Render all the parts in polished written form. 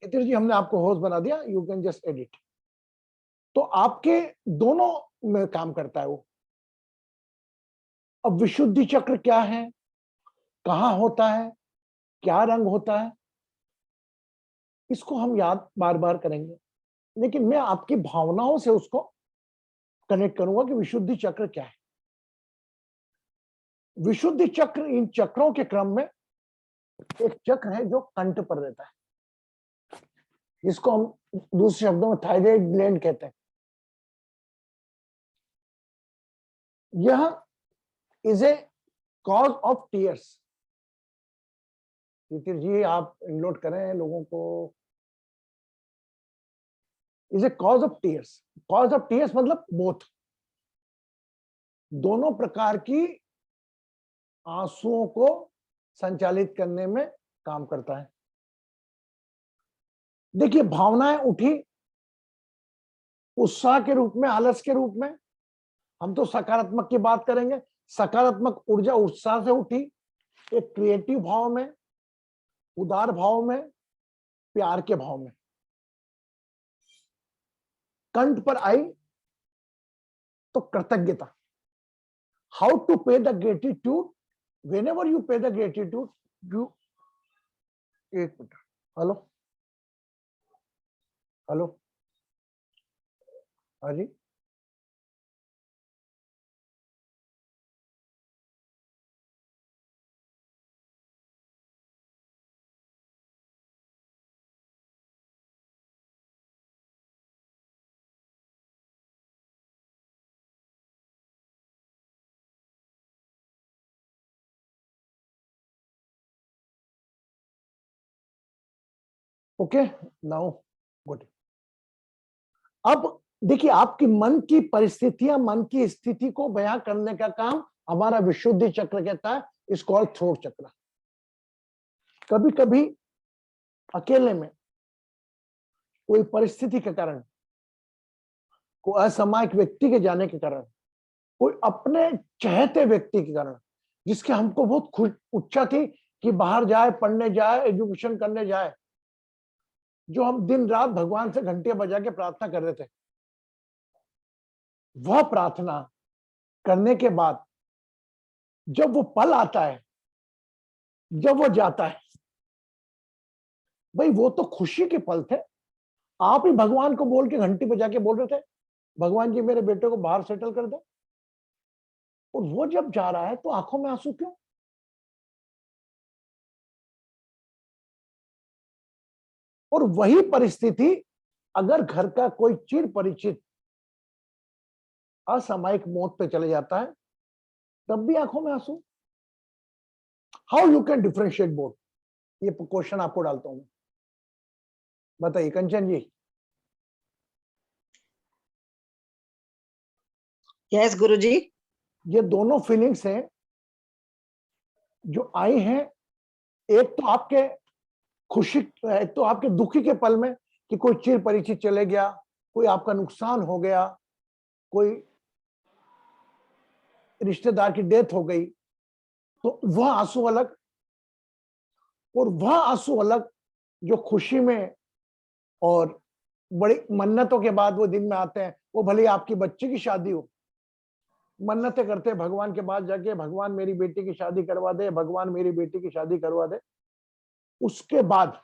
इतर जी हमने आपको होस्ट बना दिया, यू कैन जस्ट एडिट। तो आपके दोनों में काम करता है वो। अब विशुद्धि चक्र क्या है, कहां होता है, क्या रंग होता है, इसको हम याद बार बार करेंगे, लेकिन मैं आपकी भावनाओं से उसको कनेक्ट करूंगा कि विशुद्धि चक्र क्या है। विशुद्धि चक्र, इन चक्रों के क्रम में एक चक्र है जो कंठ पर रहता है, जिसको हम दूसरे शब्दों में थायराइड ग्लैंड कहते हैं। यह is a cause of tears. Titir ji आप इनलोड करें लोगों को। Is a cause of tears. Cause of tears मतलब बोथ, दोनों प्रकार की आंसुओं को संचालित करने में काम करता है। देखिए भावनाएं उठी उत्साह के रूप में, आलस के रूप में, हम तो सकारात्मक की बात करेंगे। सकारात्मक ऊर्जा उत्साह से उठी, एक क्रिएटिव भाव में, उदार भाव में, प्यार के भाव में। कंठ पर आई तो कृतज्ञता। हाउ टू पे the gratitude, when ever you पे द ग्रेटिट्यूड यू। एक मिनट, हेलो हेलो, हाँ जी। Okay now good. अब देखिए आपकी मन की परिस्थितियां, मन की स्थिति को बयां करने का काम हमारा विशुद्धि चक्र कहता है, इस कॉल्ड थ्रोट चक्र। कभी कभी अकेले में कोई परिस्थिति के कारण, कोई असामायिक व्यक्ति के जाने के कारण, कोई अपने चहेते व्यक्ति के कारण, जिसके हमको बहुत खुश इच्छा थी कि बाहर जाए, पढ़ने जाए, एजुकेशन करने जाए, जो हम दिन रात भगवान से घंटियां बजा के प्रार्थना कर रहे थे, वह प्रार्थना करने के बाद जब वो पल आता है, जब वो जाता है, भाई वो तो खुशी के पल थे। आप ही भगवान को बोल के घंटी बजा के बोल रहे थे, भगवान जी मेरे बेटे को बाहर सेटल कर दो, और वो जब जा रहा है तो आंखों में आंसू क्यों? और वही परिस्थिति अगर घर का कोई चिर परिचित असामयिक मौत पे चले जाता है, तब भी आंखों में आंसू। How you can differentiate both, ये क्वेश्चन आपको डालता हूं, बताइए कंचन जी। यस गुरुजी। ये दोनों फीलिंग्स हैं जो आई हैं, एक तो आपके खुशी, एक तो आपके दुखी के पल में कि कोई चिर परिचित चले गया, कोई आपका नुकसान हो गया, कोई रिश्तेदार की डेथ हो गई, तो वह आंसू अलग, और वह आंसू अलग जो खुशी में और बड़ी मन्नतों के बाद वो दिन में आते हैं। वो भले आपकी बच्ची की शादी हो, मन्नतें करते हैं भगवान के पास जाके, भगवान मेरी बेटी की शादी करवा दे, भगवान मेरी बेटी की शादी करवा दे। उसके बाद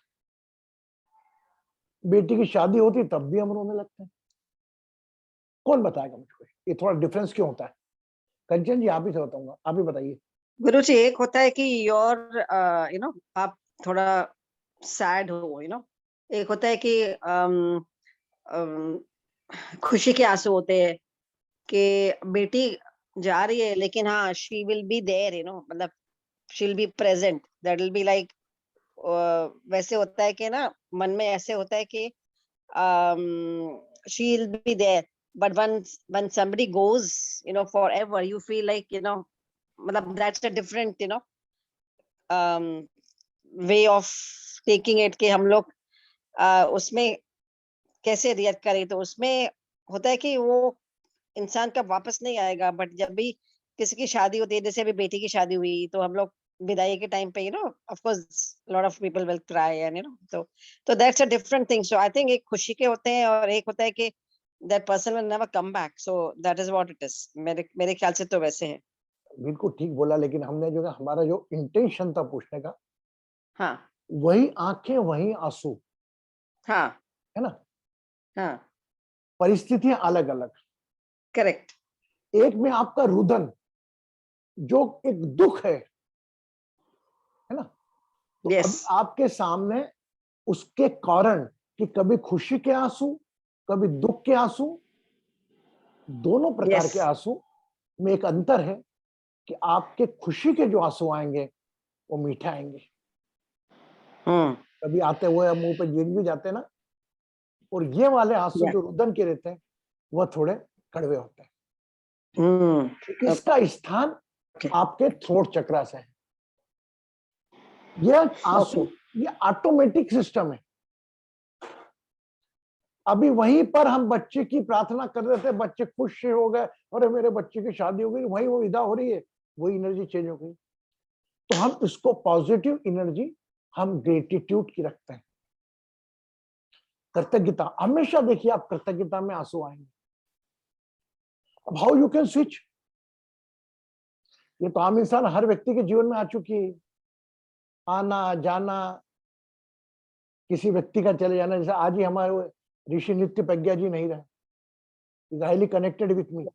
बेटी की शादी होती तब भी हम रोने लगते हैं। कौन बताएगा मुझको ये थोड़ा डिफरेंस क्यों होता है? कंचन जी आप ही से बताऊंगा, आप ही बताइए। गुरुजी एक होता है कि योर आप थोड़ा सैड हो, एक होता है कि खुशी के आंसू होते हैं कि बेटी जा रही है, लेकिन हाँ शी विल बी देयर, मतलब she will be present, that will be like, वैसे होता है कि ना मन में ऐसे होता है कि she will be there, but when somebody goes forever, you feel like matlab that's a different way of taking it कि हम लोग उसमें कैसे रिएक्ट करें। तो उसमें होता है कि वो इंसान कब वापस नहीं आएगा, बट जब भी किसी की शादी होती है, जैसे अभी बेटी की शादी हुई, तो हम लोग विदाई के टाइम पे of course lot of people will cry and तो that's a different thing. So I think एक खुशी के होते हैं और एक होता है कि that person will never come back. So that is what it is. मेरे ख्याल से तो वैसे है. बिल्कुल ठीक बोला, लेकिन हमने जो है हमारा जो इंटेंशन था पूछने का, हाँ, वही आंखें वही आंसू, हाँ, है ना? हाँ. परिस्थितियां अलग अलग, करेक्ट. एक में आपका रुदन जो एक दुख है ना? तो यस. अब आपके सामने उसके कारण कि कभी खुशी के आंसू, कभी दुख के आंसू, दोनों प्रकार यस. के आंसू में एक अंतर है कि आपके खुशी के जो आंसू आएंगे वो मीठे आएंगे, हम्म. कभी आते हुए मुंह पे गिर भी जाते हैं ना, और ये वाले आंसू या. जो रुदन के रहते हैं वह थोड़े कड़वे होते हैं, हम्म. क्योंकि इसका स्थान ओके. आपके थ्रोट चक्रा से है। यह आंसू, ओके. ये ऑटोमेटिक सिस्टम है। अभी वहीं पर हम बच्चे की प्रार्थना कर रहे थे, बच्चे खुश हो गए, अरे मेरे बच्चे की शादी हो गई, वहीं वो विदा हो रही है, वही एनर्जी चेंज हो गई। तो हम इसको पॉजिटिव एनर्जी, हम ग्रेटिट्यूड की रखते हैं, कृतज्ञता। हमेशा देखिए आप कृतज्ञता में आंसू आएंगे। अब हाउ यू कैन स्विच, ये तो आम इंसान हर व्यक्ति के जीवन में आ चुकी है, आना जाना, किसी व्यक्ति का चले जाना। जैसे आज ही हमारे ऋषि नित्य प्रज्ञा जी नहीं रहे, is highly connected with me.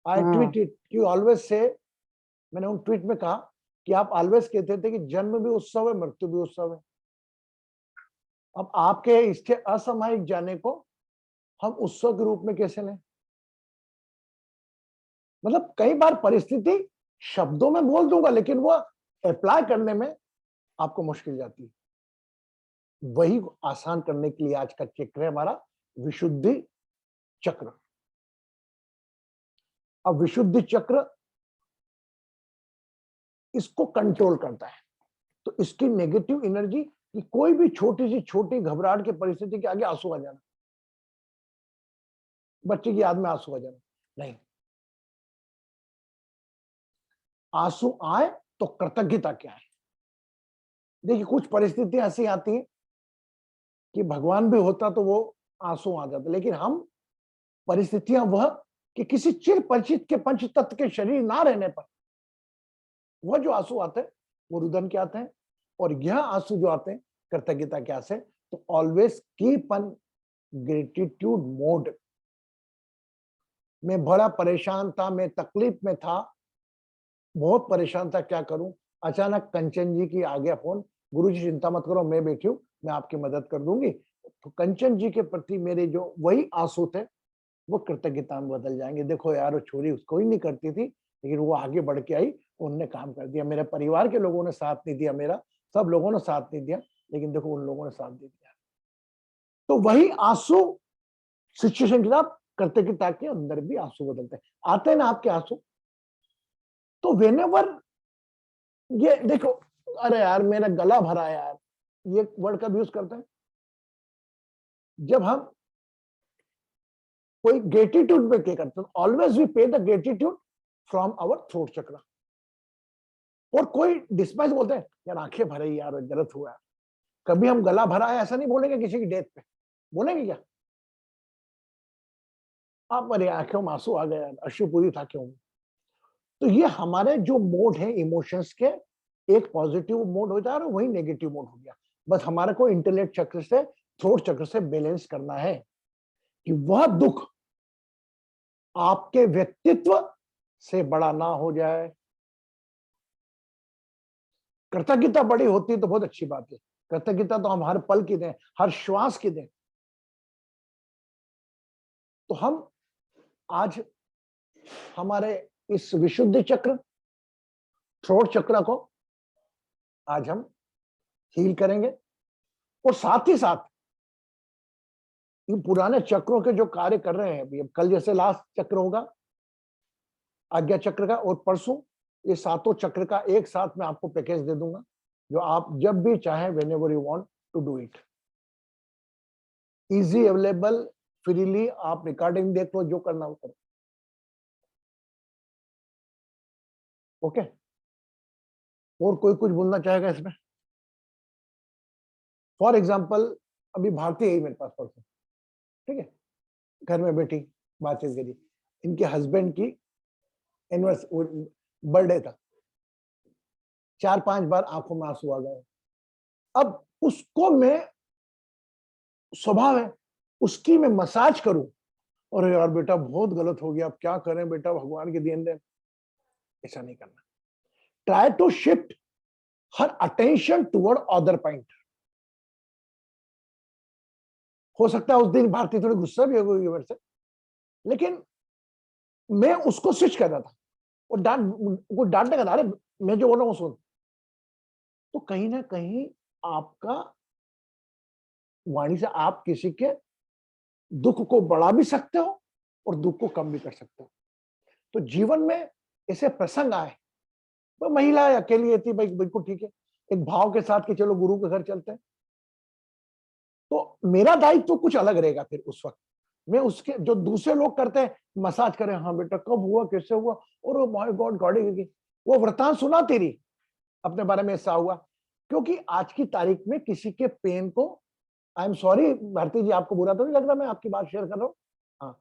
I tweet it, you always say, मैंने उन ट्वीट में कहा कि आप ऑलवेज कहते थे कि जन्म भी उत्सव है, मृत्यु भी उत्सव है। अब आपके इसके असामयिक जाने को हम उत्सव के रूप में कैसे लें? मतलब कई बार परिस्थिति शब्दों में बोल दूंगा, लेकिन वो अप्लाई करने में आपको मुश्किल जाती है। वही आसान करने के लिए आज का चक्र है हमारा विशुद्धि चक्र। अब विशुद्धि चक्र इसको कंट्रोल करता है, तो इसकी नेगेटिव एनर्जी कि कोई भी छोटी सी छोटी घबराहट की परिस्थिति के आगे आंसू आ जाना, बच्चे की याद में आंसू आ जाना, नहीं। आंसू आए तो कृतज्ञता क्या है। देखिए कुछ परिस्थितियां ऐसी आती हैं कि भगवान भी होता तो वो आंसू आ जाते, लेकिन हम परिस्थितियां वह कि किसी चिर परिचित के पंच तत्व के शरीर ना रहने पर वह जो आंसू आते हैं वो रुदन के आते हैं, और यह आंसू जो आते हैं कृतज्ञता के आंसू। तो always keep on gratitude mode. मैं बड़ा परेशान था, मैं तकलीफ में था, बहुत परेशान था, क्या करूं। अचानक कंचन जी की आ गया फोन, गुरु जी चिंता मत करो, मैं बैठी हूं, मैं आपकी मदद कर दूंगी। तो कंचन जी के प्रति मेरे जो वही आंसू थे वो कृतज्ञता में बदल जाएंगे। देखो यार, वो छोरी उसको ही नहीं करती थी, लेकिन वो आगे बढ़ के आई, उनने काम कर दिया। मेरे परिवार के लोगों ने साथ नहीं दिया, मेरा सब लोगों ने साथ नहीं दिया, लेकिन देखो उन लोगों ने साथ दे दिया। तो वही आंसू सिचुएशन के साथ कृतज्ञता के अंदर भी आंसू बदलते हैं, आते हैं ना आपके आंसू। तो वेनेवर, ये देखो, अरे यार मेरा गला भरा है यार, ये वर्ड कब यूज करते हैं जब हम कोई ग्रेटिट्यूड पे पे करते हैं। Always we pay the gratitude from our throat chakra. और कोई डिस्पाइज बोलते हैं यार आंखें भरे यार, गलत हुआ है। कभी हम गला भरा है ऐसा नहीं बोलेंगे किसी की डेथ पे, बोलेंगे क्या? आप मेरी आंखों में आंसू आ गया, अश्रु पूरी था क्यों। तो ये हमारे जो मोड है इमोशंस के, एक पॉजिटिव मोड हो जा रहा है, वही नेगेटिव मोड हो गया। बस हमारे को इंटेलेक्ट चक्र से, थ्रोट चक्र से बैलेंस करना है कि वह दुख आपके व्यक्तित्व से बड़ा ना हो जाए। कृतज्ञता बड़ी होती है तो बहुत अच्छी बात है, कृतज्ञता तो हम हर पल की दें, हर श्वास की दें। तो हम आज हमारे इस विशुद्धि चक्र, थ्रोट चक्र को आज हम हील करेंगे, और साथ ही साथ इन पुराने चक्रों के जो कार्य कर रहे हैं, अभी अब कल जैसे लास्ट चक्र होगा आज्ञा चक्र का, और परसों ये सातों चक्र का एक साथ मैं आपको पैकेज दे दूंगा, जो आप जब भी चाहें, whenever you want to do it, easy available, freely. आप रिकॉर्डिंग देख लो, जो करना हो करो। ओके। और कोई कुछ बोलना चाहेगा इसमें? फॉर एग्जाम्पल, अभी भारतीय है मेरे पास पर्सन, ठीक है, घर में बैठी बातचीत करी, इनके हस्बैंड की बर्थडे था, 4-5 बार आंखों में आंसू आ गए। अब उसको मैं, स्वभाव है उसकी मैं मसाज करूं, और यार बेटा बहुत गलत हो गया, अब क्या करें बेटा, भगवान की देन दे, ऐसा नहीं करना। Try to shift her attention toward other point. हो सकता है उस दिन भारती थोड़ी गुस्सा भी होगी मेरे से, लेकिन मैं उसको स्विच कर रहा था, और डांटने का था, अरे मैं जो बोल रहा हूं सुन। तो कहीं ना कहीं आपका वाणी से आप किसी के दुख को बढ़ा भी सकते हो और दुख को कम भी कर सकते हो। तो जीवन में ऐसे प्रसंग आए, तो महिला अकेली थी भाई, बिल्कुल ठीक है, एक भाव के साथ कि चलो गुरु के घर चलते हैं, तो मेरा दायित्व तो कुछ अलग रहेगा। फिर उस वक्त मैं उसके, जो दूसरे लोग करते हैं मसाज करें, हाँ बेटा कब हुआ, कैसे हुआ, और माय गॉड गॉडी, वो वृतांत सुना तेरी अपने बारे में ऐसा हुआ। क्योंकि आज की तारीख में किसी के पेन को, आई एम सॉरी भारती जी, आपको बुरा तो नहीं लग रहा मैं आपकी बात शेयर कर रहा हूं, हाँ,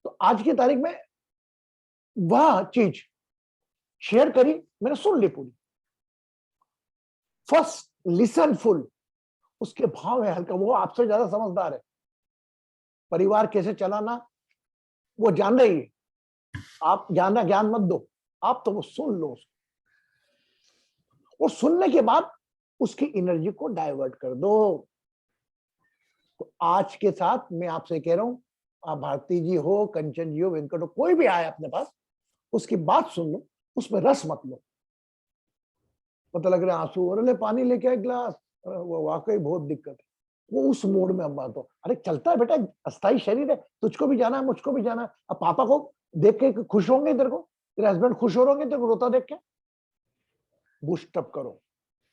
तो आज की तारीख में वह चीज शेयर करी, मैंने सुन ली पूरी, फर्स्ट लिसन फुल, उसके भाव है हल्का, वो आपसे ज्यादा समझदार है, परिवार कैसे चलाना वो जान रही है, आप ज्यादा ज्ञान मत दो, आप तो वो सुन लो उसको, और सुनने के बाद उसकी एनर्जी को डाइवर्ट कर दो। तो आज के साथ मैं आपसे कह रहा हूं, आप भारती जी हो, कंचन जी हो, वेंकट हो, कोई भी आए अपने पास, उसकी बात सुन लो, उसमें रस मत लो। पता लग रहा है आंसू, और ले पानी लेके आए गिलास, वो वाकई बहुत दिक्कत है, वो उस मोड में अब बात हो, अरे चलता है बेटा, अस्थाई शरीर है, तुझको भी जाना है, मुझको भी जाना है। अब पापा को देख के खुश होंगे तेरे को, तेरे हस्बैंड खुश हो रहे तेरे को रोता देख के, बूस्ट अप करो,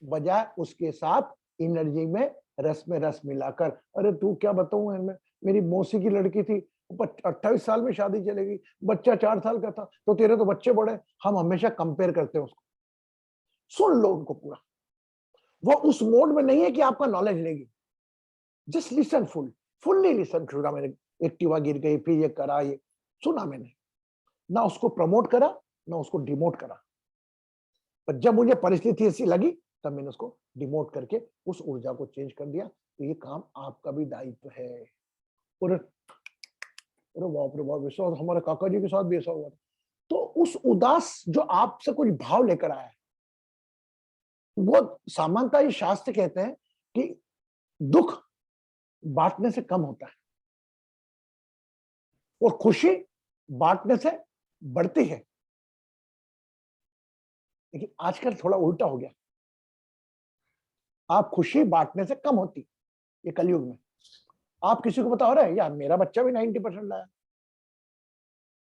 बजाय उसके साथ एनर्जी में रस मिलाकर। अरे तू क्या बताऊं इनमें, मेरी मौसी की लड़की थी, 28 साल में शादी चलेगी, बच्चा 4 साल का था, तो तेरे तो बच्चे बड़े, हम हमेशा कंपेयर करते हैं उसको। सुन लो उनको पूरा, वो उस मोड में नहीं है कि आपका नॉलेज लेगी, जस्ट लिसन फुल्ली लिसन। शुरू मैंने एक्टिवा गिर गई, फिर ये करा, ये सुना मैंने, ना उसको प्रमोट करा ना उसको डिमोट करा, पर जब मुझे परिस्थिति ऐसी लगी तब मैंने उसको डिमोट करके उस ऊर्जा को चेंज कर दिया। तो ये काम आपका भी दायित्व है। और अरे बाप रे बाप, ऐसा हमारे काका जी के साथ भी ऐसा हुआ था। तो उस उदास जो आपसे कुछ भाव लेकर आया है, वो सामान्यतः ये शास्त्र कहते हैं कि दुख बांटने से कम होता है और खुशी बांटने से बढ़ती है। लेकिन आजकल थोड़ा उल्टा हो गया, आप खुशी बांटने से कम होती ये कलयुग में। आप किसी को बता रहे हैं यार मेरा बच्चा भी 90% लाया,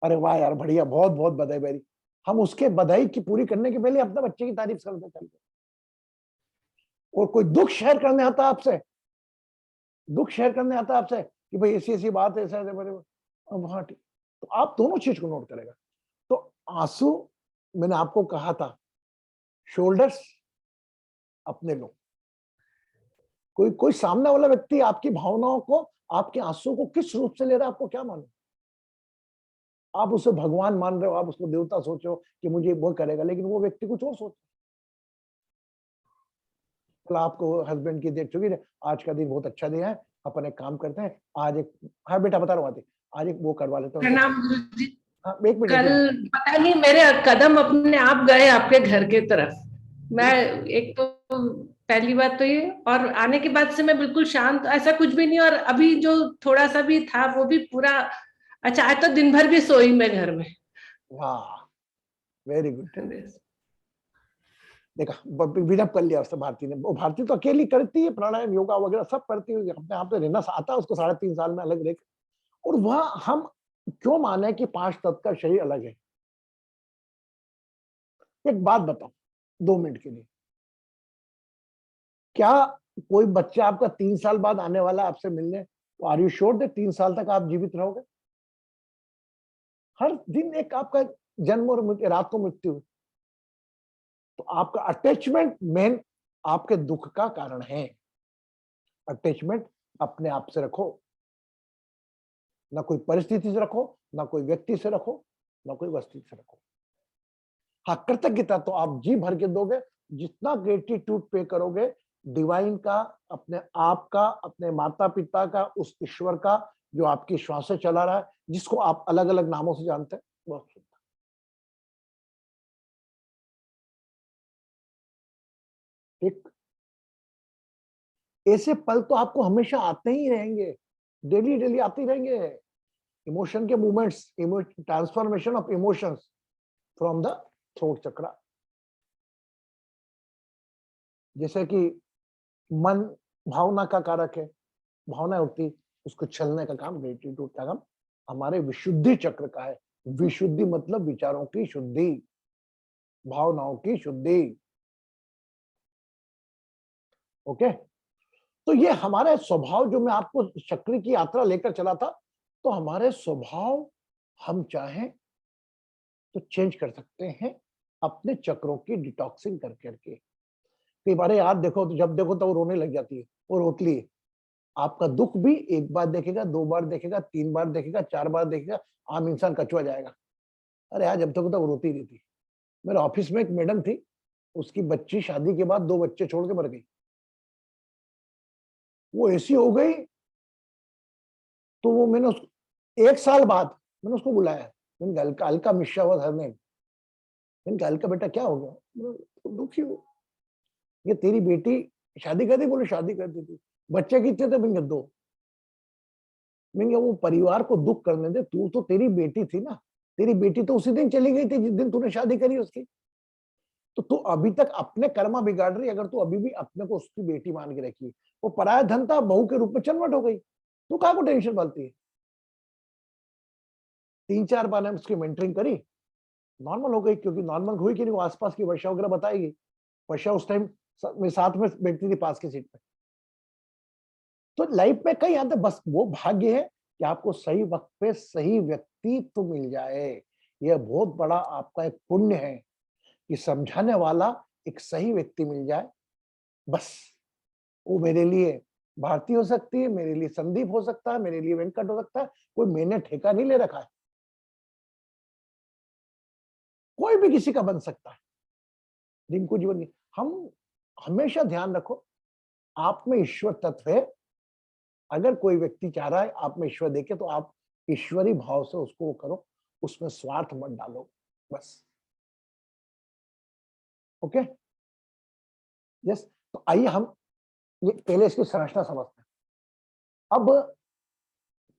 अरे वाह यार बढ़िया, बहुत बहुत बधाई बेरी, हम उसके बधाई की पूरी करने के पहले अपने बच्चे की तारीफ करते चलते। और कोई दुख शेयर करने आता आपसे, दुख शेयर करने आता आपसे कि भाई ऐसी ऐसी बात है, ऐसा ऐसा, अब हाँ ठीक, तो आप दोनों चीज को नोट करेगा। तो आंसू, मैंने आपको कहा था, शोल्डर्स अपने लो, कोई कोई सामने वाला व्यक्ति आपकी भावनाओं को, आपके आंसू को किस रूप से ले रहा है आपको क्या मालूम। आप उसे भगवान मान रहे हो, आप उसको देवता सोचो कि मुझे वो करेगा, लेकिन वो व्यक्ति कुछ और सोच, कल आपको हस्बैंड की देख चुकी है, आज का दिन बहुत अच्छा दिया है, अपन एक काम करते हैं, आज एक, हाँ बेटा बता रहा हूँ, आज एक वो करवा लेते हैं। प्रणाम गुरुजी। हाँ एक मिनट, कल पता नहीं मेरे कदम अपने आप गए आपके घर के तरफ। मैं एक तो पहली बात तो ये, और आने के बाद से मैं बिल्कुल शांत, ऐसा कुछ भी नहीं, और अभी जो थोड़ा सा भी था वो भी पूरा अच्छा। आज तो दिन भर भी सोई मैं घर में। वाह, वेरी गुड। देखा, विनप कर लिया उसने भारती ने, वो भारती तो अकेली करती है, प्राणायाम योगा वगैरह सब करती है, अपने आप से रहना आता है उसको, 3.5 साल में अलग रह। और वह हम क्यों माने कि 5 तत्व का शरीर अलग है। एक बात बताओ 2 मिनट के लिए, क्या कोई बच्चा आपका 3 साल बाद आने वाला आपसे मिलने, तो आर यू श्योर दे 3 साल तक आप जीवित रहोगे? हर दिन एक आपका जन्म और मृत्यु, रात को मृत्यु। तो आपका अटैचमेंट मेन आपके दुख का कारण है। अटैचमेंट अपने आप से रखो, ना कोई परिस्थिति से रखो, ना कोई व्यक्ति से रखो, ना कोई वस्तु से रखो। हाँ, कृतज्ञता तो आप जी भर के दोगे, जितना ग्रेटिट्यूड पे करोगे डिवाइन का, अपने आप का, अपने माता पिता का, उस ईश्वर का जो आपकी श्वास से चला रहा है, जिसको आप अलग अलग नामों से जानते हैं, बहुत सुंदर। ठीक, ऐसे पल तो आपको हमेशा आते ही रहेंगे, डेली डेली आते ही रहेंगे। इमोशन के movements, transformation of emotions from the throat chakra. जैसे कि मन भावना का कारक है, भावना होती, उसको छलने का काम, ग्रेटिट्यूड का काम हमारे विशुद्धि चक्र का है। विशुद्धि मतलब विचारों की शुद्धि, भावनाओं की शुद्धि। ओके, तो ये हमारे स्वभाव, जो मैं आपको चक्र की यात्रा लेकर चला था, तो हमारे स्वभाव हम चाहें तो चेंज कर सकते हैं अपने चक्रों की डिटॉक्सिंग कर करके। कई बार याद देखो, तो जब देखो तो वो रोने लग जाती है, वो रोती है। आपका दुख भी एक बार देखेगा, 2 बार देखेगा, 3 बार देखेगा, 4 बार देखेगा, आम इंसान कचुआ जाएगा। अरे यार, जब तक तो वो रोती रहती। मेरे ऑफिस में एक मैडम थी, उसकी बच्ची शादी के बाद 2 बच्चे छोड़ के मर गई। वो ऐसी हो गई, तो वो मैंने उसको 1 साल बाद मैंने उसको बुलाया। मैंने कहा, Alka Mishra was her name. मैंने कहा, अलका बेटा क्या हो गया? बोले, दुखी हो, ये तेरी बेटी शादी कर दी? बोले शादी कर दी थी। बच्चे कितने थे? मैंने कहा 2। मैंने कहा, वो परिवार को दुख करने दे, तू तो, तेरी बेटी थी ना, तेरी बेटी तो उसी दिन चली गई थी जिस दिन तूने शादी करी उसकी। तो तू अभी तक अपने कर्मा बिगाड़ रही, अगर तू अभी भी अपने को उसकी बेटी मान के रखी। वो पराया धन था, बहू के रूप में चनवट हो गई, तू कहाँ को टेंशन पालती है? 3-4 बार ने उसकी मेंटरिंग करी, नॉर्मल हो गई, क्योंकि नॉर्मल हुई कि नहीं, वो आसपास की वर्षा वगैरह बताएगी। वर्षा उस टाइम साथ में बैठती थी पास की सीट पे। तो लाइफ में कई आते, बस वो भाग्य है कि आपको सही वक्त पे सही व्यक्ति तो मिल जाए। यह बहुत बड़ा आपका एक पुण्य है कि समझाने वाला एक सही व्यक्ति मिल जाए। बस वो मेरे लिए भारती हो सकती है, मेरे लिए संदीप हो सकता है, मेरे लिए वेंकट हो सकता है। कोई मैंने ठेका नहीं ले रखा है, कोई भी किसी का बन सकता है। रिंकू जीवन की, हम हमेशा ध्यान रखो, आप में ईश्वर तत्व है। अगर कोई व्यक्ति चाह रहा है आप में ईश्वर देखे, तो आप ईश्वरी भाव से उसको वो करो, उसमें स्वार्थ मत डालो, बस। Okay, yes. तो आइए हम ये पहले इसकी संरचना समझते हैं। अब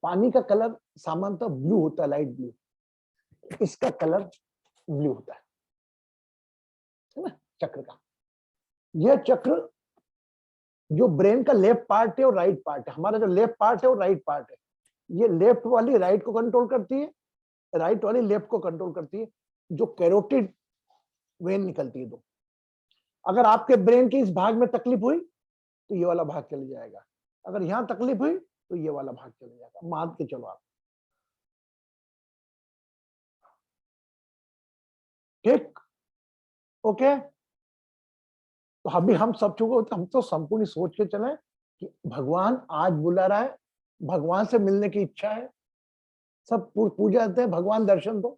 पानी का कलर सामान्यतः ब्लू होता है, लाइट ब्लू। इसका कलर ब्लू होता है ना, चक्र का। यह चक्र जो ब्रेन का लेफ्ट पार्ट है और राइट पार्ट है, हमारा जो लेफ्ट पार्ट है और राइट पार्ट है, ये लेफ्ट वाली राइट को कंट्रोल करती है, राइट वाली लेफ्ट को कंट्रोल करती है। जो कैरोटिड वेन निकलती है, दो। अगर आपके ब्रेन के इस भाग में तकलीफ हुई तो ये वाला भाग चले जाएगा, अगर यहां तकलीफ हुई तो ये वाला भाग चले जाएगा। मान के चलो आप, ठीक? ओके, तो अभी हम सब चुके, हम तो संपूर्ण सोच के चले कि भगवान आज बुला रहा है, भगवान से मिलने की इच्छा है। सब पूजा देते हैं, भगवान दर्शन दो।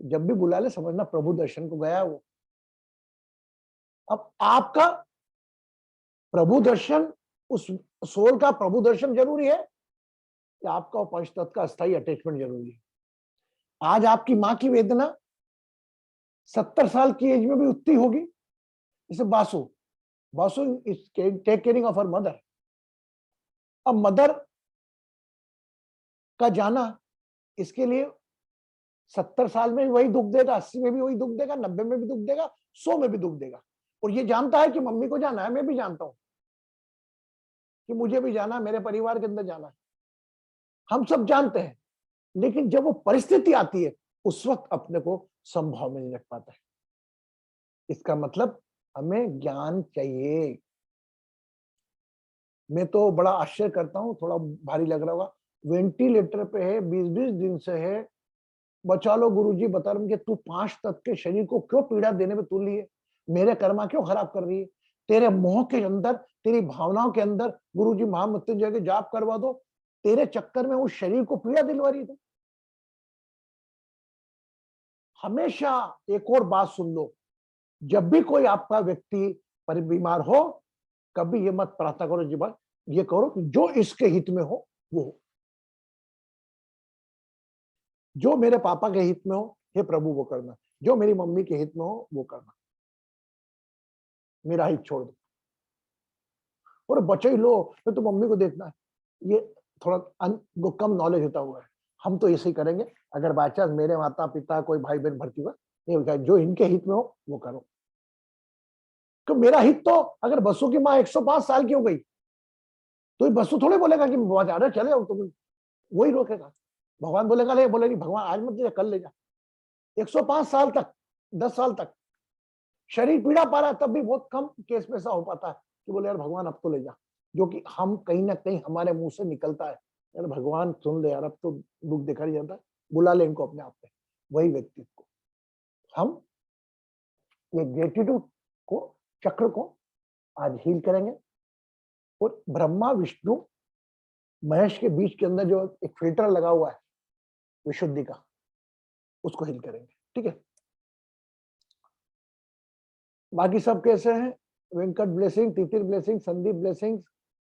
जब भी बुला ले समझना प्रभु दर्शन को गया वो। अब आपका प्रभु दर्शन, उस सोल का प्रभु दर्शन जरूरी है कि आपका पंचतत्व का अस्थायी अटैचमेंट जरूरी है। आज आपकी मां की वेदना 70 साल की एज में भी उतनी होगी जैसे Basu. Basu is take caring of her mother. अब मदर का जाना, इसके लिए 70 साल में भी वही दुख देगा, 80 में भी वही दुख देगा, 90 में भी दुख देगा, 100 में भी दुख देगा। और ये जानता है कि मम्मी को जाना है, मैं भी जानता हूं कि मुझे भी जाना है, मेरे परिवार के अंदर जाना है, हम सब जानते हैं। लेकिन जब वो परिस्थिति आती है, उस वक्त अपने को संभाव में नहीं रख पाता है। इसका मतलब हमें ज्ञान चाहिए। मैं तो बड़ा आश्चर्य करता हूं, थोड़ा भारी लग रहा होगा, वेंटिलेटर पे है, 20-20 दिन से है, बचा लो गुरुजी, बता रहे कि तू 5 तत्व के शरीर को क्यों पीड़ा देने में तुली है, मेरे कर्मा क्यों खराब कर रही है, तेरे मोह के अंदर, तेरी भावनाओं के अंदर गुरुजी महामृत्युंजय के जाप करवा दो, तेरे चक्कर में उस शरीर को पीड़ा दिलवा रही है। हमेशा एक और बात सुन लो, जब भी कोई आपका व्यक्ति पर बीमार हो, कभी ये मत प्रार्थना करो जीवन, ये करो कि जो इसके हित में हो वो हो, जो मेरे पापा के हित में हो हे प्रभु वो करना, जो मेरी मम्मी के हित में हो वो करना, मेरा हित छोड़ दो। और बचे ही लो तो मम्मी को देखना है, ये थोड़ा कम नॉलेज होता हुआ है। हम तो ऐसे ही करेंगे, अगर बाय चांस मेरे माता पिता कोई भाई बहन भर्ती हुआ, ये जो इनके हित में हो वो करो। तो मेरा हित तो, अगर बसु की माँ 105 साल की हो गई तो बसु थोड़े बोलेगा कि बहुत ज्यादा चले हो, तो वही रोकेगा। भगवान बोलेगा ले, बोले नहीं भगवान आज मत ले, कल ले जा। 105 साल तक, 10 साल तक शरीर पीड़ा पा रहा है, तब भी बहुत कम केस में ऐसा हो पाता है कि बोले यार भगवान अब तो ले जा, जो कि हम कहीं ना कहीं हमारे मुंह से निकलता है, यार भगवान सुन ले यार, अब तो दुख दिखा ही जाता है, बुला ले इनको अपने आप में। वही व्यक्ति को हम ये ग्रेटिट्यूड को, चक्र को आज हील करेंगे, और ब्रह्मा विष्णु महेश के बीच के अंदर जो एक फिल्टर लगा हुआ है विशुद्धि का, उसको हील करेंगे। ठीक है, बाकी सब कैसे हैं? Venkat blessing, Titir blessing, Sandeep blessing,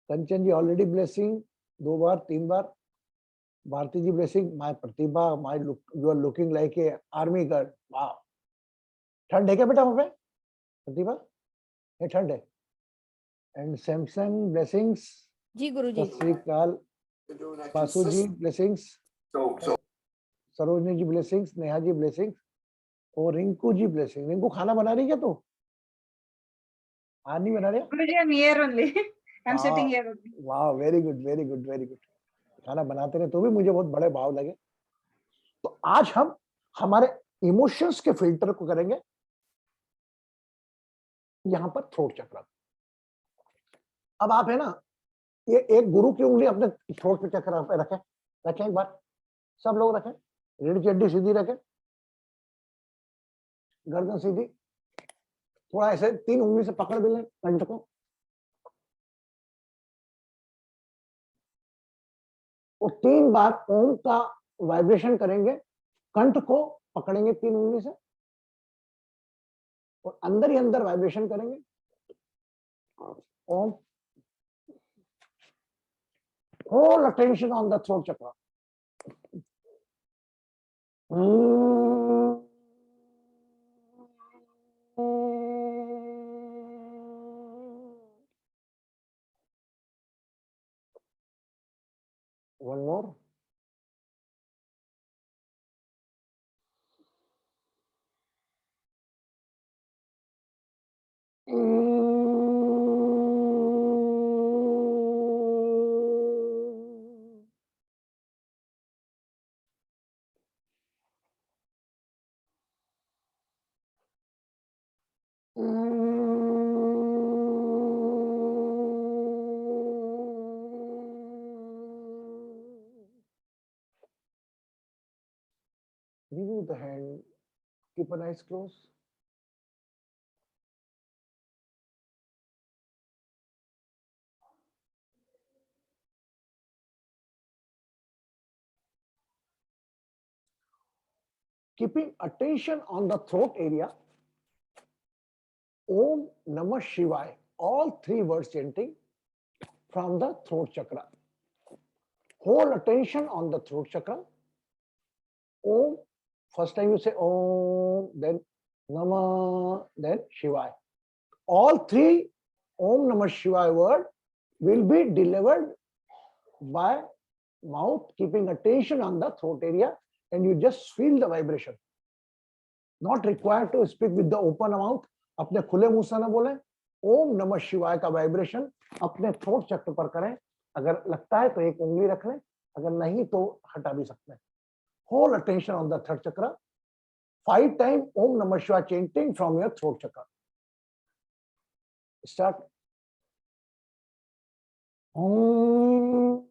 Kanchan ji already blessing 2 बार 3 बार, Bharati ji blessing, my Pratibha, my look, you are looking like a army girl, वाह। ठंड है क्या बेटा वहां पे प्रतिभा? ये ठंड है। एंड सैमसंग ब्लेसिंग्स जी गुरुजी। सत श्री अकाल, बासु जी ब्लेसिंग्स, सरोजनी जी ब्लेसिंग्स, नेहा जी ब्लेसिंग्स, और रिंकू जी ब्लेसिंग। रिंकू खाना बना रही है क्या तू? हाँ नहीं बना रही? Guruji I am here only, I am sitting here only. वाह, very good very good very good. खाना बनाते रहे तो भी मुझे बहुत बड़े भाव लगे। तो आज हम हमारे इमोशंस के फिल्टर को करेंगे यहां पर थ्रोट चक्र। अब आप है ना, ये एक गुरु की उंगली अपने थ्रोट पे चक्र पे रखें, रखें एक बार, सब लोग रखें, रीढ़ की हड्डी सीधी रखें, गर्दन सीधी, थोड़ा ऐसे 3 उंगली से पकड़ भी लें कंठ को, और 3 बार ओम का वाइब्रेशन करेंगे, कंठ को पकड़ेंगे 3 उंगली से, और अंदर ही अंदर वाइब्रेशन करेंगे ओम। Whole attention on the throat chakra. One more. Remove the hand, keep an eyes closed. Keeping attention on the throat area, Om Namah Shivaya, all 3 words chanting from the throat chakra. Whole attention on the throat chakra. Om, first time you say Om, then Namah, then Shivaya. All 3 Om Namah Shivaya word will be delivered by mouth, keeping attention on the throat area, and you just feel the vibration. Not required to speak with the open mouth. अपने खुले मुंह से ना बोले, ओम नमः शिवाय का vibration अपने थ्रोट चक्र पर करें। अगर लगता है तो एक उंगली रख लें, अगर नहीं तो हटा भी सकते हैं। Whole attention on the third chakra. 5 times Om Namah Shivaya chanting from your throat chakra. Start. Om.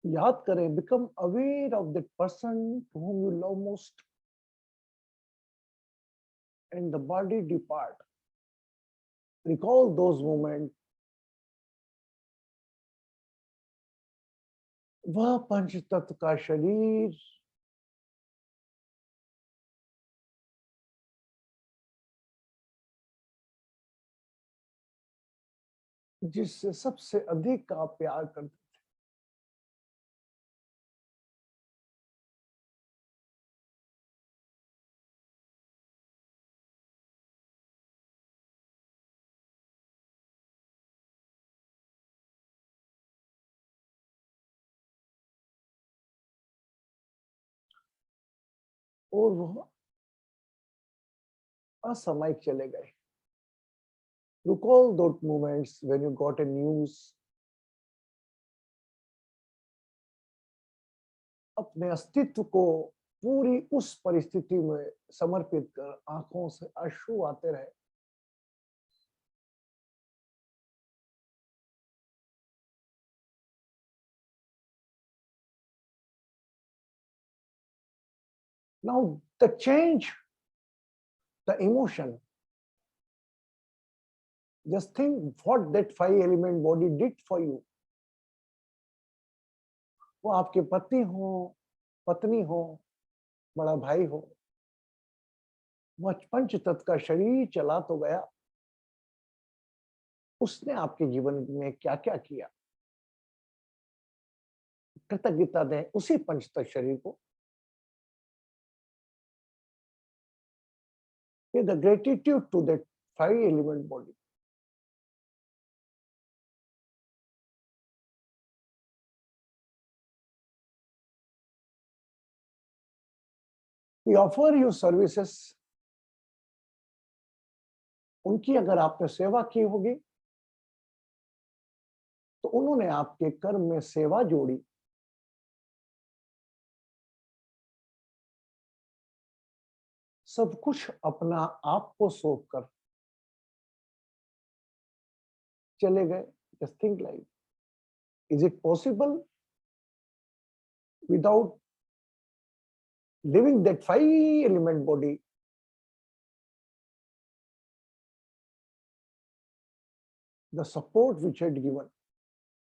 याद करें, become aware of that person to whom you love most, and the body depart. Recall those moments. वह पंच तत्व का शरीर जिससे सबसे अधिक आप प्यार करते थे, और वह असामयिक चले गए. Recall those moments when you got a news. अपने अस्तित्व को पूरी उस परिस्थिति में समर्पित कर आंखों से अश्रु आते रहे. Now the change, the emotion. Just think what that 5 element body did for you. वो आपके पति हो, पत्नी हो, बड़ा भाई हो, वह पंच तत्व का शरीर चला तो गया, उसने आपके जीवन में क्या क्या किया. कृतज्ञता दें उसी पंच तत्व शरीर को. With the gratitude to that 5 element body. We offer you services. उनकी अगर आपने सेवा की होगी तो उन्होंने आपके कर्म में सेवा जोड़ी. सब कुछ अपना आप को सौंप कर चले गए. Just think like, is it possible without living that 5 element body? The support which had given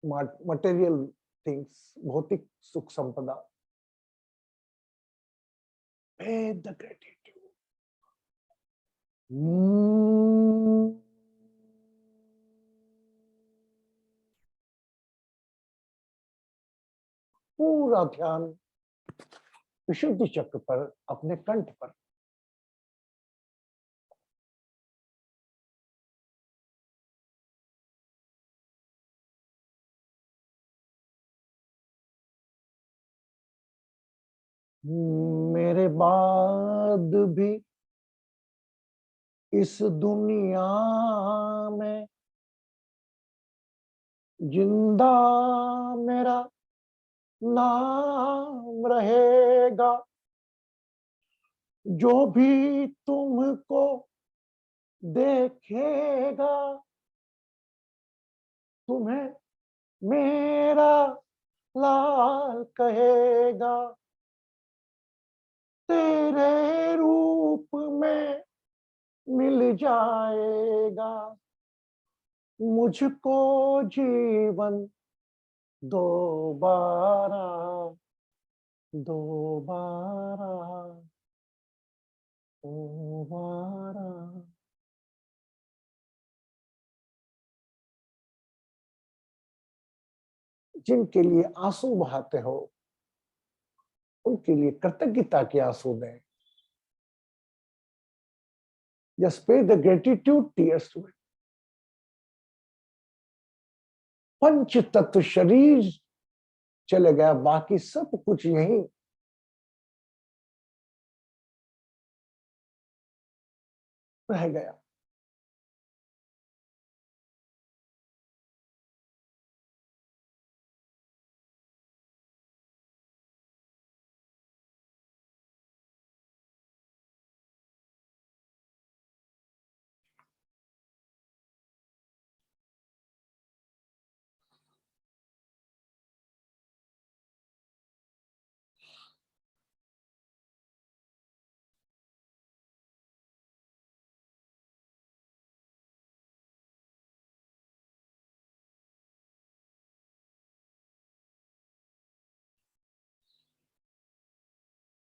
material things, भौतिक सुख संपदा, pay the gratitude. पूरा ध्यान विशुद्धि चक्र पर, अपने कंठ पर. मेरे बाद भी इस दुनिया में जिंदा मेरा नाम रहेगा. जो भी तुमको देखेगा तुम्हें मेरा लाल कहेगा. तेरे रूप में मिल जाएगा मुझको जीवन दोबारा, दोबारा, दोबारा. जिनके लिए आंसू बहाते हो उनके लिए कृतज्ञता के आंसू दें. Just pay the gratitude tears to it. पंच तत्व शरीर चले गया, बाकी सब कुछ यहीं रह गया.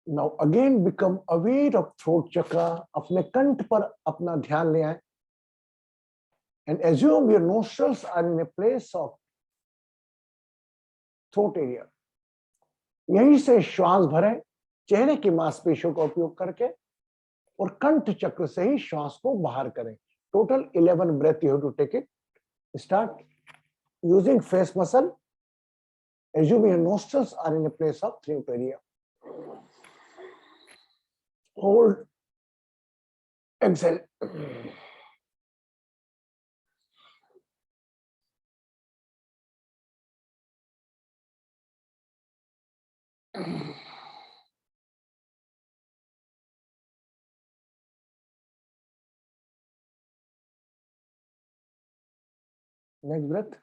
Now again become aware of throat chakra. अपने कंठ पर अपना ध्यान ले आए. And assume your nostrils are in a place of throat area. यहीं से श्वास भरें चेहरे की मांसपेशियों का उपयोग करके और कंठ चक्र से ही श्वास को बाहर करें. Total 11 breath you have to take it. Start using face muscle. Assume your nostrils are in a place of throat area. Hold. Exhale. Next breath.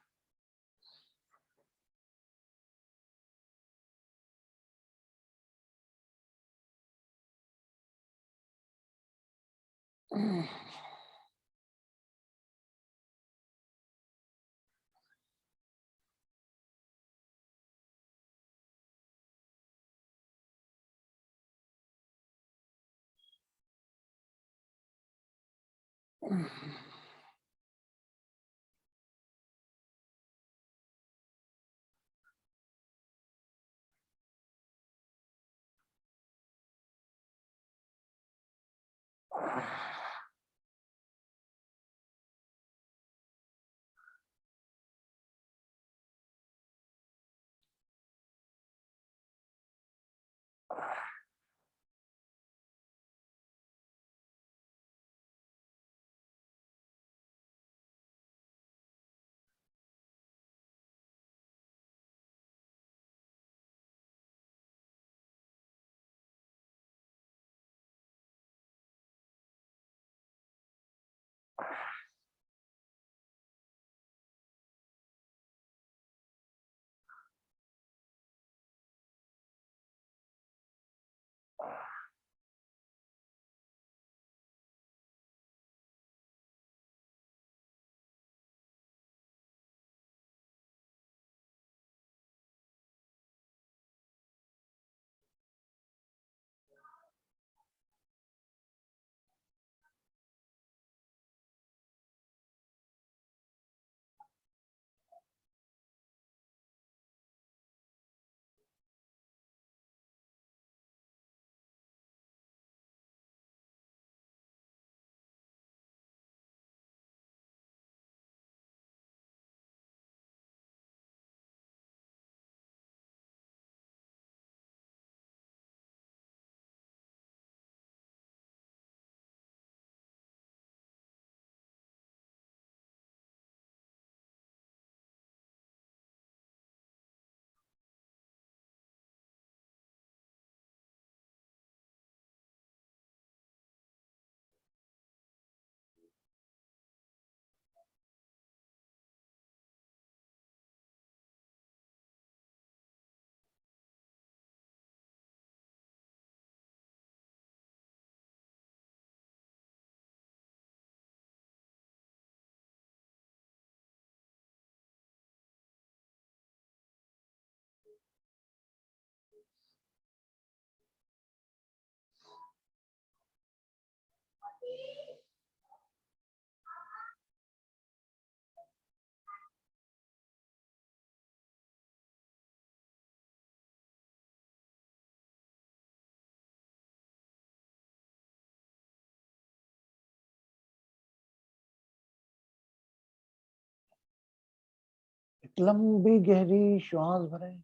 एक लंबी गहरी श्वास भरें.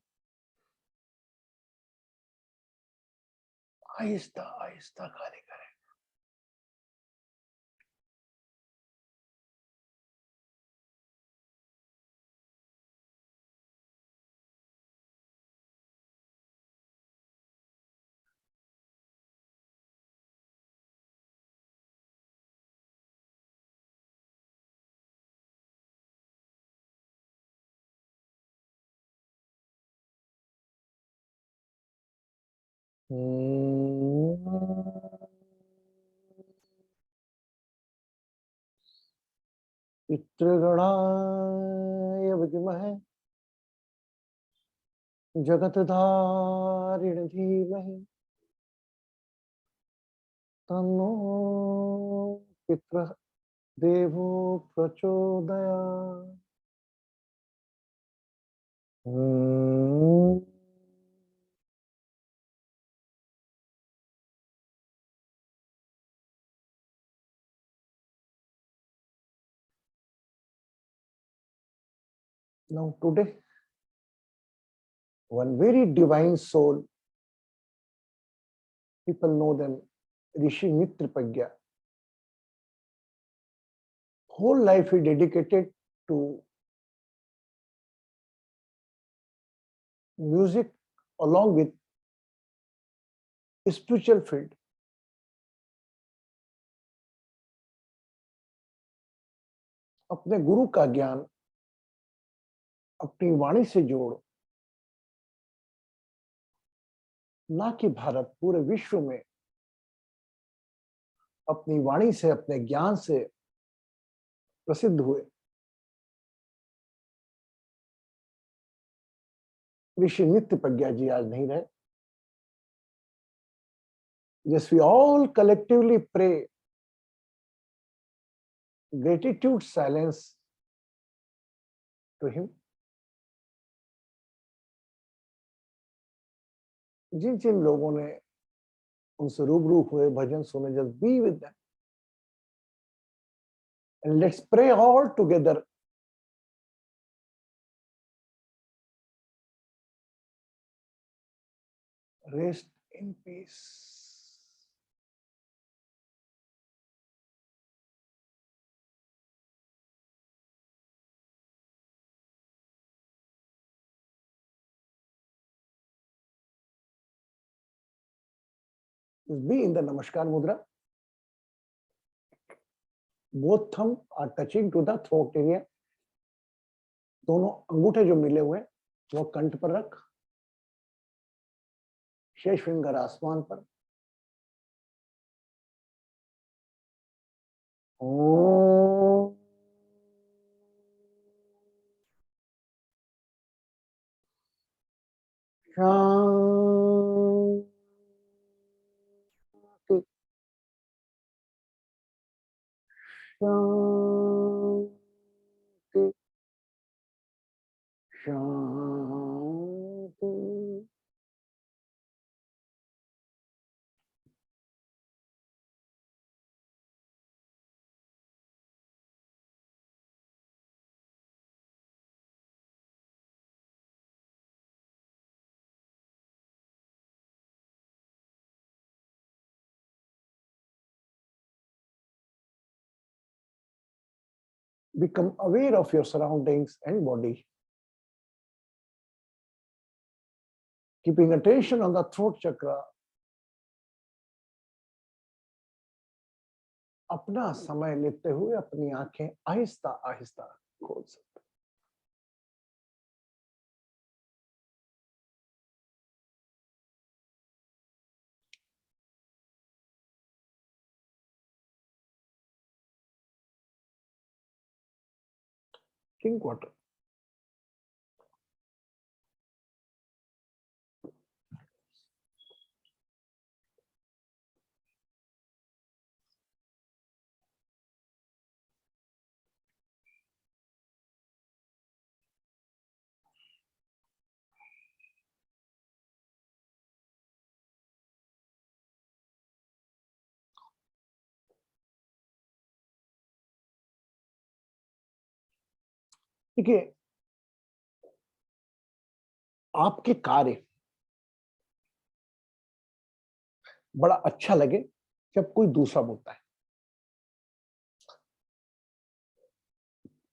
आहिस्ता आहिस्ता खाली करें. पितृगणाय विद्महे जगतधारिण धीमहि तन्नो पितृ देवो प्रचोदयात्। Now today, one very divine soul, people know them, Rishi Mitra Pragya. Whole life he dedicated to music along with spiritual field. अपने गुरु का ज्ञान अपनी वाणी से जोड़, ना कि भारत, पूरे विश्व में अपनी वाणी से, अपने ज्ञान से प्रसिद्ध हुए। ऋषि नित्य प्रज्ञा जी आज नहीं रहे। Yes, we all collectively pray gratitude silence to him. जिन जिन लोगों ने उनसे रूबरू हुए, भजन सुने, just be with them and let's pray all together. Rest in peace. Just be in the Namaskar Mudra. Both thumbs are touching to the throat area. दोनों अंगूठे जो मिले हुए वो कंठ पर रख, शेष फिंगर आसमान पर। ओम शांति शांति शांति। Become aware of your surroundings and body. Keeping attention on the throat chakra. अपना समय लेते हुए अपनी आंखें आहिस्ता आहिस्ता खोल सकते। Drink water. देखिए, आपके कार्य बड़ा अच्छा लगे जब कोई दूसरा बोलता है।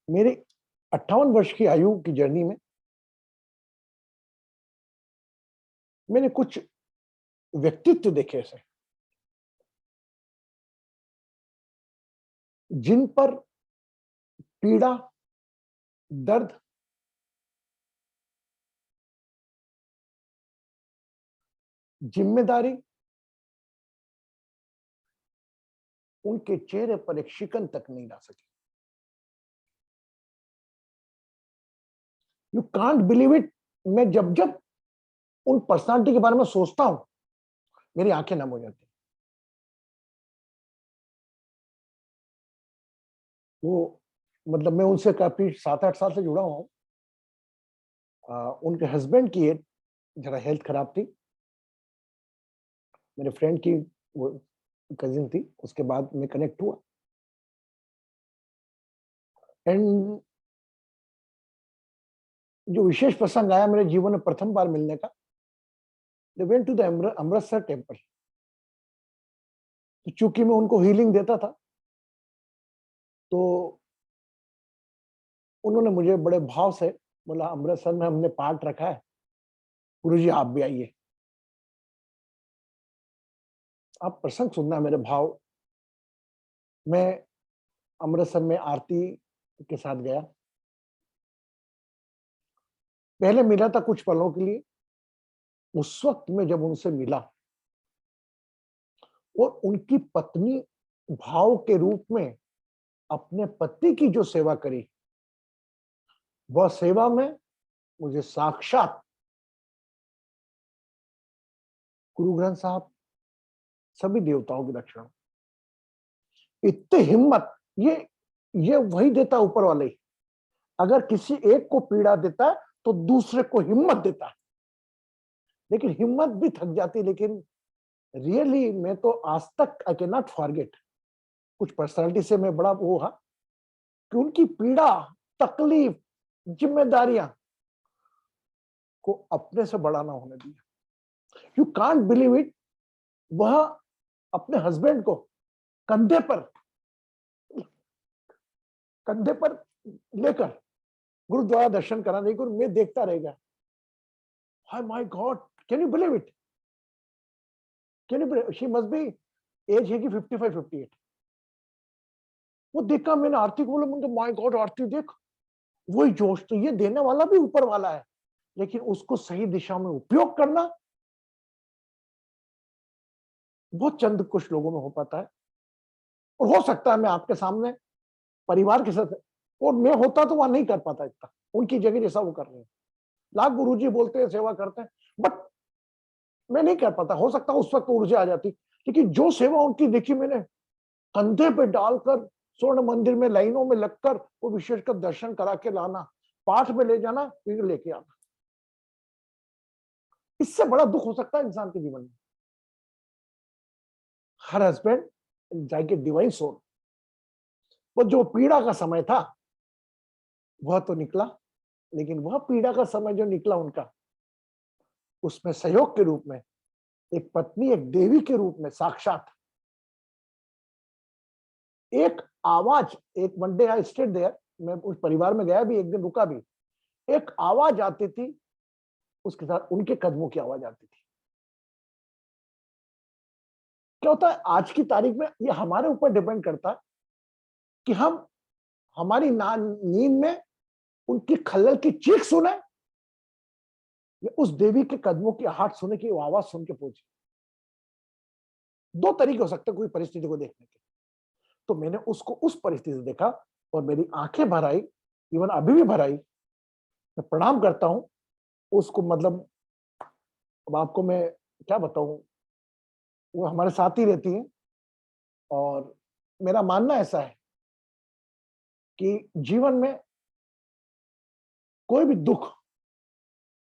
मेरे 58 वर्ष की आयु की जर्नी में मैंने कुछ व्यक्तित्व देखे ऐसे, जिन पर पीड़ा, दर्द, जिम्मेदारी, उनके चेहरे पर एक शिकन तक नहीं ला सकी। You can't believe it. मैं जब जब उन पर्सनालिटी के बारे में सोचता हूं, मेरी आंखें नम हो जाती। वो मतलब मैं उनसे काफी 7-8 साल से जुड़ा हुआ हूँ। उनके हस्बैंड की एक जरा हेल्थ खराब थी, मेरे फ्रेंड की वो कजिन थी, उसके बाद मैं कनेक्ट हुआ एंड जो विशेष प्रसंग आया मेरे जीवन में प्रथम बार मिलने का, they went to the Amritsar temple. तो चूंकि मैं उनको हीलिंग देता था, तो उन्होंने मुझे बड़े भाव से बोला, अमृतसर में हमने पाठ रखा है, गुरुजी आप भी आइए। आप प्रसंग सुनना मेरे भाव। मैं अमृतसर में आरती के साथ गया, पहले मिला था कुछ पलों के लिए। उस वक्त में जब उनसे मिला और उनकी पत्नी भाव के रूप में अपने पति की जो सेवा करी, वह सेवा में मुझे साक्षात गुरु ग्रंथ साहब, सभी देवताओं की लक्षण, इतनी हिम्मत, ये वही देता ऊपर वाले ही। अगर किसी एक को पीड़ा देता है तो दूसरे को हिम्मत देता है, लेकिन हिम्मत भी थक जाती। लेकिन रियली मैं तो आज तक आई कैन नॉट फॉरगेट, कुछ पर्सनालिटी से मैं बड़ा वो हा कि उनकी पीड़ा, तकलीफ, जिम्मेदारियां को अपने से बड़ा ना होने दिया। यू कांट बिलीव इट, वह अपने हस्बैंड को कंधे पर लेकर गुरुद्वारा दर्शन कराने को, मैं देखता रह गया। Hi my god, can you believe it? Can you believe? She must be age है कि 55-58। वो देखा मैंने, आरती को बोला, मुझे माय गॉड आरती देख, वही जोश। तो ये देने वाला भी ऊपर वाला है, लेकिन उसको सही दिशा में उपयोग करना बहुत चंद कुछ लोगों में हो पाता है। और हो सकता है मैं आपके सामने परिवार के साथ, और मैं होता तो वहां नहीं कर पाता इतना उनकी जगह जैसा वो कर रहे हैं। लाख गुरुजी बोलते हैं, सेवा करते हैं, बट मैं नहीं कर पाता। हो सकता है उस वक्त ऊर्जा आ जाती, लेकिन जो सेवा उनकी देखी मैंने, कंधे पे डालकर स्वर्ण मंदिर में लाइनों में लगकर वो विशेषकर दर्शन करा के लाना, पाठ में ले जाना, फिर लेके आना, इससे बड़ा दुख हो सकता है इंसान के जीवन में। हर हस्बैंड जाके डिवाइन सोल, वो जो पीड़ा का समय था वह तो निकला, लेकिन वह पीड़ा का समय जो निकला उनका, उसमें सहयोग के रूप में एक पत्नी, एक देवी के रूप में साक्षात एक आवाज, एक one day I stayed there, मैं उस परिवार में गया भी, एक दिन रुका भी, एक आवाज आती थी, उसके साथ उनके कदमों की आवाज आती थी। क्या होता है आज की तारीख में, ये हमारे ऊपर डिपेंड करता है कि हम हमारी नींद में उनकी खल्लल की चीख सुने या उस देवी के कदमों की आहट सुने की आवाज सुन के पहुंचे। दो तरीके हो सकते हैं कोई परिस्थिति को देखने के। तो मैंने उसको उस परिस्थिति से देखा और मेरी आंखें भर आई, इवन अभी भी भर आई। मैं प्रणाम करता हूं उसको, मतलब अब आपको मैं क्या बताऊं, वो हमारे साथ ही रहती है और मेरा मानना ऐसा है कि जीवन में कोई भी दुख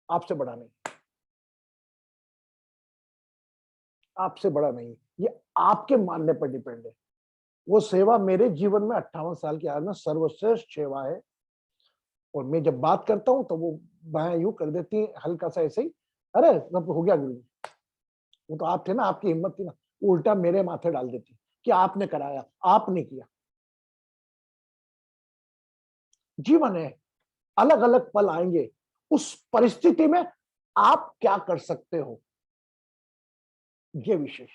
आपसे बड़ा नहीं, आपसे बड़ा नहीं, ये आपके मानने पर डिपेंड है। वो सेवा मेरे जीवन में 58 साल की आयु में सर्वश्रेष्ठ सेवा है। और मैं जब बात करता हूं तो वो बाएं यूं कर देती है हल्का सा ऐसे ही, अरे सब हो गया गुरुजी, वो तो आप थे ना, आपकी हिम्मत थी ना, उल्टा मेरे माथे डाल देती कि आपने कराया, आपने किया। जीवन है, अलग अलग पल आएंगे, उस परिस्थिति में आप क्या कर सकते हो, ये विशेष।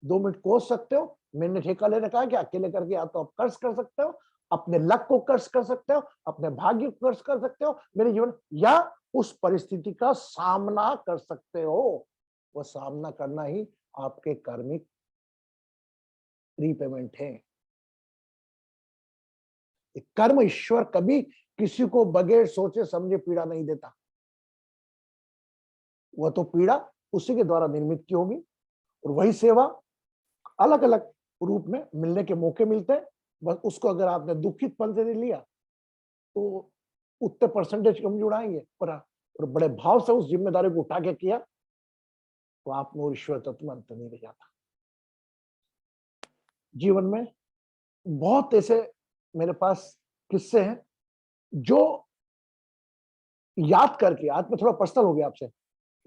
2 मिनट कोस सकते हो, मैंने ठेका ले रखा है कि अकेले करके या तो आप कर्ज कर सकते हो, अपने लक को कर्ज कर सकते हो, अपने भाग्य को कर्ज कर सकते हो मेरे जीवन, या उस परिस्थिति का सामना कर सकते हो। वो सामना करना ही आपके कार्मिक रीपेमेंट है। कर्म ईश्वर कभी किसी को बगैर सोचे समझे पीड़ा नहीं देता, वह तो पीड़ा उसी के द्वारा निर्मित की होगी। और वही सेवा अलग अलग रूप में मिलने के मौके मिलते हैं, बस उसको अगर आपने दुखित पल से लिया तो उतने परसेंटेज कम जुड़ाएंगे, और बड़े भाव से उस जिम्मेदारी को उठा के किया तो आप में और ईश्वर तत्व में अंतर नहीं रह जाता। जीवन में बहुत ऐसे मेरे पास किस्से हैं जो याद करके, आज मैं थोड़ा पर्सनल हो गया आपसे,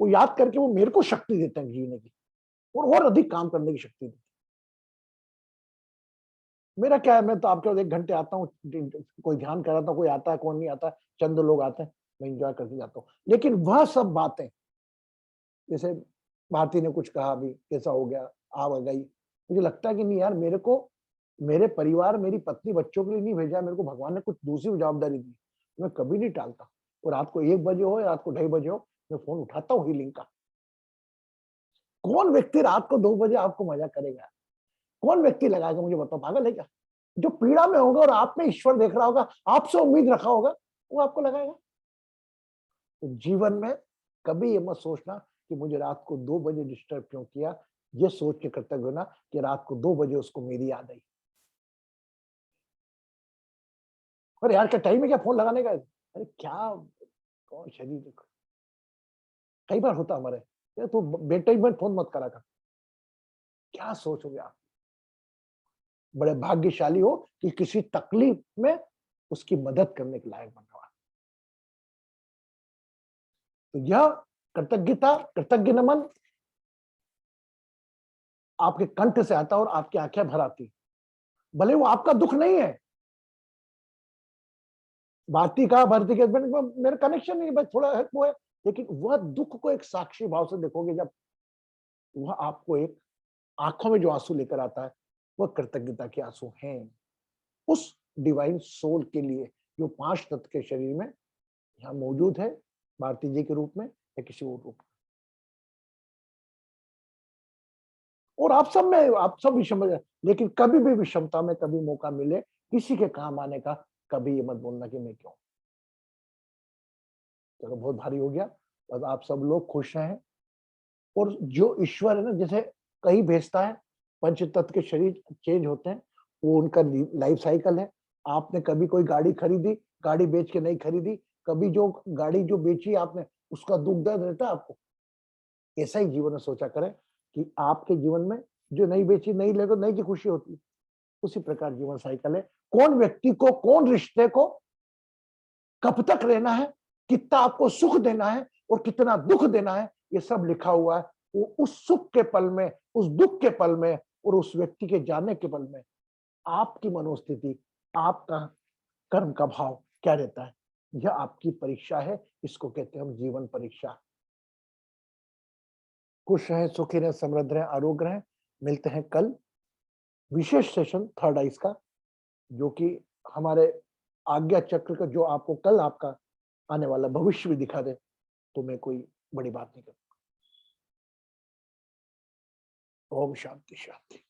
वो याद करके वो मेरे को शक्ति देते हैं जीने की और अधिक काम करने की शक्ति देते हैं। मेरा क्या है, मैं तो आपके पास 1 घंटे आता हूँ, कोई ध्यान कराता हूँ, कोई आता है, कौन नहीं आता, चंद लोग आते हैं, मैं एंजॉय करके जाता हूँ। लेकिन वह सब बातें, जैसे भारती ने कुछ कहा अभी, कैसा हो गया, आ गई, मुझे लगता है कि नहीं यार, मेरे को मेरे परिवार, मेरी पत्नी, बच्चों के लिए नहीं भेजा, मेरे को भगवान ने कुछ दूसरी जवाबदारी दी, मैं कभी नहीं टालता। और रात को 1 बजे हो या रात को 2:30 बजे हो, मैं फोन उठाता हूँ हीलिंग का। कौन व्यक्ति रात को 2 बजे आपको मजा करेगा? कौन व्यक्ति लगाएगा? मुझे बताओ, पागल है क्या? जो पीड़ा में होगा और आप में ईश्वर देख रहा होगा, आपसे उम्मीद रखा होगा, वो आपको लगाएगा। तो जीवन में कभी ये मत सोचना कि मुझे रात को 2 बजे डिस्टर्ब क्यों किया, ये सोच के कृतज्ञ होना कि रात को 2 बजे उसको मेरी याद आई। अरे यार, क्या टाइम है क्या फोन लगाने का? अरे क्या, कौन शरीर, कई बार होता हमारे, यार तू बेटाइम में फोन मत करा कर। क्या सोचोगे आप? बड़े भाग्यशाली हो कि किसी तकलीफ में उसकी मदद करने के लायक बन रहा। तो यह कृतज्ञता, कृतज्ञ नमन आपके कंठ से आता और आपकी आंखें भर आती, भले वो आपका दुख नहीं है। भारती का, भारती के हस्बैंड को मेरा कनेक्शन नहीं, बस थोड़ा है वो है, लेकिन वह दुख को एक साक्षी भाव से देखोगे, जब वह आपको एक आंखों में जो आंसू लेकर आता है, वह कृतज्ञता के आंसू हैं उस डिवाइन सोल के लिए जो 5 तत्व के शरीर में यहाँ मौजूद है, भारती जी के रूप में या किसी और रूप में। और आप सब में, आप सब विषम, लेकिन कभी भी विषमता में कभी मौका मिले किसी के काम आने का, कभी ये मत बोलना कि मैं क्यों। चलो बहुत भारी हो गया, बस आप सब लोग खुश रहें। और जो ईश्वर है ना, जैसे कहीं भेजता है, पंच तत्व के शरीर चेंज होते हैं, वो उनका लाइफ साइकिल है। आपने कभी कोई गाड़ी खरीदी, गाड़ी बेच के नहीं खरीदी, कभी जो गाड़ी जो बेची आपने, उसका दुख दर्द रहता है आपको। ऐसा ही जीवन में सोचा करें कि आपके जीवन में जो नहीं बेची, नहीं ले, तो नहीं की खुशी होती है। उसी प्रकार जीवन साइकिल है। कौन व्यक्ति को, कौन रिश्ते को कब तक रहना है, कितना आपको सुख देना है और कितना दुख देना है, ये सब लिखा हुआ है। वो उस सुख के पल में, उस दुख के पल में और उस व्यक्ति के जाने के पल में आपकी मनोस्थिति, आपका कर्म का भाव क्या रहता है, यह आपकी परीक्षा है। इसको कहते हैं हम जीवन परीक्षा। खुश रहें, सुखी रहें, समृद्ध रहें, आरोग्य रहें। मिलते हैं कल विशेष सेशन थर्ड आइज का, जो कि हमारे आज्ञा चक्र का, जो आपको कल आपका आने वाला भविष्य भी दिखा दे, तो मैं कोई बड़ी बात नहीं करूंगा। ओम शांति शांति।